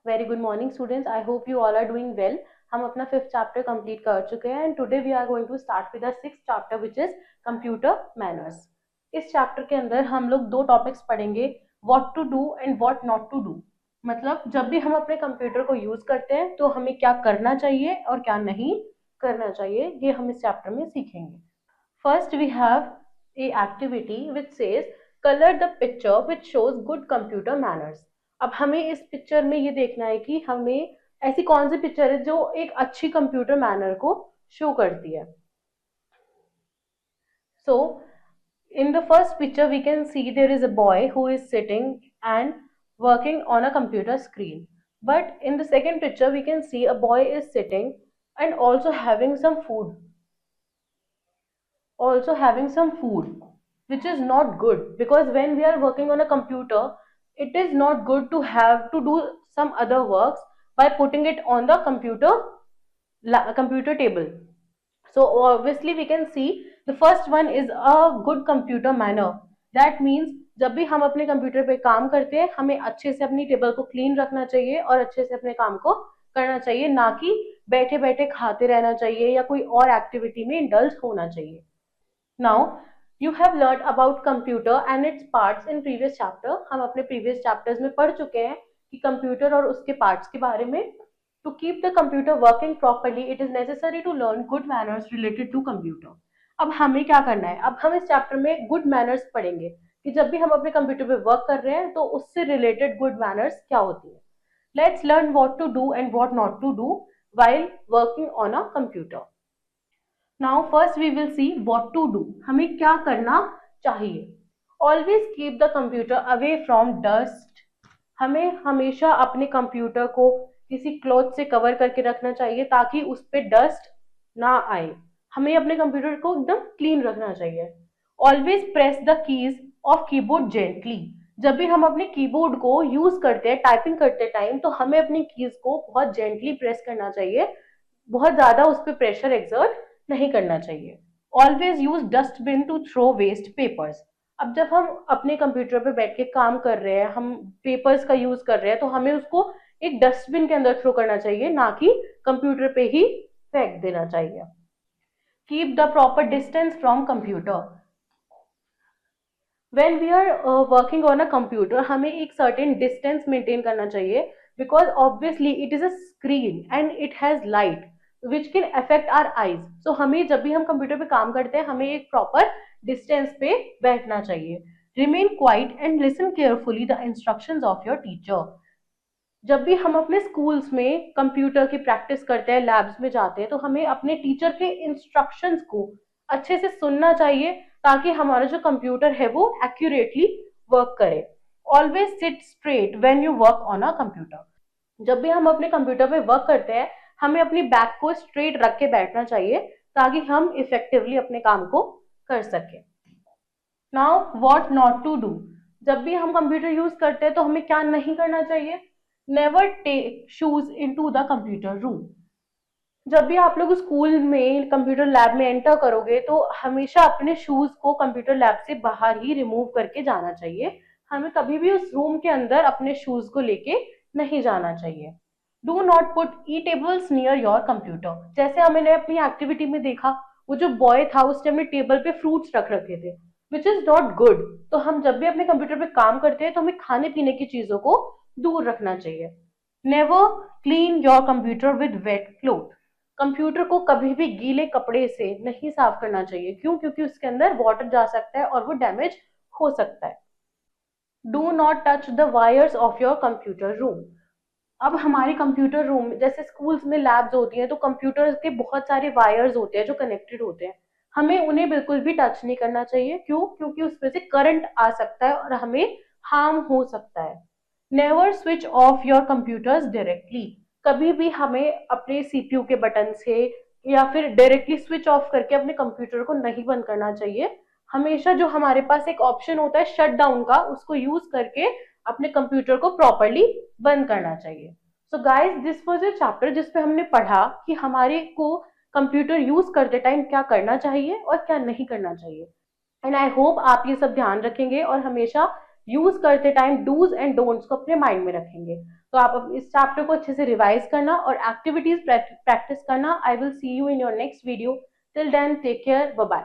Very good morning students, I hope you all are doing well. हम अपना fifth chapter complete कर चुके हैं and today we are going to start with the sixth chapter which is computer manners. इस chapter के अंदर हम लोग दो टॉपिक्स पढ़ेंगे, what to do and what not to do. मतलब जब भी हम अपने कंप्यूटर को यूज करते हैं तो हमें क्या करना चाहिए और क्या नहीं करना चाहिए, ये हम इस चैप्टर में सीखेंगे। First we have a activity which says color the picture which shows good computer manners। अब हमें इस पिक्चर में ये देखना है कि हमें ऐसी कौन सी पिक्चर है जो एक अच्छी कंप्यूटर मैनर को शो करती है। So in the first picture we can see there is a boy who is sitting and working on a computer screen, but in the second picture we can see a boy is sitting and also having some food which is not good, because when we are working on a computer it is not good to have to do some other works by putting it on the computer table. So obviously we can see the first one is a good computer manner. That means जब भी हम अपने computer पे काम करते हैं हमें अच्छे से अपनी टेबल को क्लीन रखना चाहिए और अच्छे से अपने काम को करना चाहिए, ना कि बैठे बैठे खाते रहना चाहिए या कोई और एक्टिविटी में इंडल्ज होना चाहिए। Now you have learned about computer and its parts in previous chapter। हम अपने previous chapters में पढ़ चुके हैं कि कंप्यूटर और उसके पार्ट्स के बारे में। To keep the computer working properly, it is necessary to learn good manners related to computer। अब हमें क्या करना है, अब हम इस चैप्टर में गुड मैनर्स पढ़ेंगे कि जब भी हम अपने कंप्यूटर पे वर्क कर रहे हैं तो उससे रिलेटेड गुड मैनर्स क्या होती है। Let's learn what to do and what not to do while working on a computer। Now first we will see what to do, हमें क्या करना चाहिए। Always keep the computer away from dust. हमें हमेशा अपने कंप्यूटर को किसी cloth से कवर करके रखना चाहिए ताकि उस पर डस्ट ना आए। हमें अपने कंप्यूटर को एकदम क्लीन रखना चाहिए। Always press the keys of keyboard gently. जब भी हम अपने कीबोर्ड को यूज करते हैं टाइपिंग करते टाइम तो हमें अपनी कीज को बहुत जेंटली प्रेस करना चाहिए, बहुत ज्यादा उस पर प्रेशर एक्सर्ट नहीं करना चाहिए। Always use dustbin to throw waste papers. अब जब हम अपने कंप्यूटर पे बैठ के काम कर रहे हैं, हम पेपर्स का यूज कर रहे हैं, तो हमें उसको एक डस्टबिन के अंदर थ्रो करना चाहिए, ना कि कंप्यूटर पे ही फेंक देना चाहिए। Keep the proper distance from computer. when we are working on a computer हमें एक certain distance maintain करना चाहिए, because obviously it is a screen and it has light which can affect our eyes। so हमें जब भी हम computer पे काम करते हैं हमें एक proper distance पे बैठना चाहिए। remain quiet and listen carefully the instructions of your teacher। जब भी हम अपने स्कूल्स में कंप्यूटर की प्रैक्टिस करते हैं, लैब्स में जाते हैं, तो हमें अपने टीचर के इंस्ट्रक्शंस को अच्छे से सुनना चाहिए ताकि हमारा जो कंप्यूटर है वो एक्यूरेटली वर्क करे। Always seat straight when you work on a computer. जब भी हम अपने कंप्यूटर पे वर्क करते हैं हमें अपनी बैक को स्ट्रेट रख के बैठना चाहिए ताकि हम इफेक्टिवली अपने काम को कर सके। Now what not to do, जब भी हम कंप्यूटर यूज करते हैं तो हमें क्या नहीं करना चाहिए। Never take shoes into the computer room. जब भी आप लोग स्कूल में कंप्यूटर लैब में एंटर करोगे तो हमेशा अपने शूज को कंप्यूटर लैब से बाहर ही रिमूव करके जाना चाहिए। हमें कभी भी उस रूम के अंदर अपने शूज को लेके नहीं जाना चाहिए। Do not put eatables near your computer. जैसे हमने अपनी एक्टिविटी में देखा, वो जो बॉय था उसने अपने टेबल पे फ्रूट्स रख रखे थे, विच इज नॉट गुड। तो हम जब भी अपने कंप्यूटर पे काम करते हैं तो हमें खाने पीने की चीजों को दूर रखना चाहिए। Never clean your computer with wet cloth. Computer को कभी भी गीले कपड़े से नहीं साफ करना चाहिए। क्यों? क्योंकि उसके अंदर वाटर जा सकता है और वो डैमेज हो सकता है। Do not touch the wires of your computer room. अब हमारे कंप्यूटर रूम, जैसे स्कूल्स में लैब्स होती हैं तो कंप्यूटर्स के बहुत सारे वायर्स होते हैं जो कनेक्टेड होते हैं, हमें उन्हें बिल्कुल भी टच नहीं करना चाहिए। क्यों? क्योंकि उसमें से करंट आ सकता है और हमें हार्म हो सकता है। Never switch off your computers directly. कभी भी हमें अपने सीपीयू के बटन से या फिर डायरेक्टली स्विच ऑफ करके अपने कंप्यूटर को नहीं बंद करना चाहिए। हमेशा जो हमारे पास एक ऑप्शन होता है शट डाउन का, उसको यूज करके अपने कंप्यूटर को प्रॉपरली बंद करना चाहिए। So guys, this was a chapter जिसपे हमने पढ़ा कि हमारे को कंप्यूटर यूज करते टाइम क्या करना चाहिए और क्या नहीं करना चाहिए। एंड आई होप आप ये सब ध्यान रखेंगे और हमेशा यूज करते टाइम डूज एंड डोंट्स को अपने माइंड में रखेंगे। तो आप इस चैप्टर को अच्छे से रिवाइज करना और एक्टिविटीज प्रैक्टिस करना। I will see you in your next video. Till then take care, bye bye.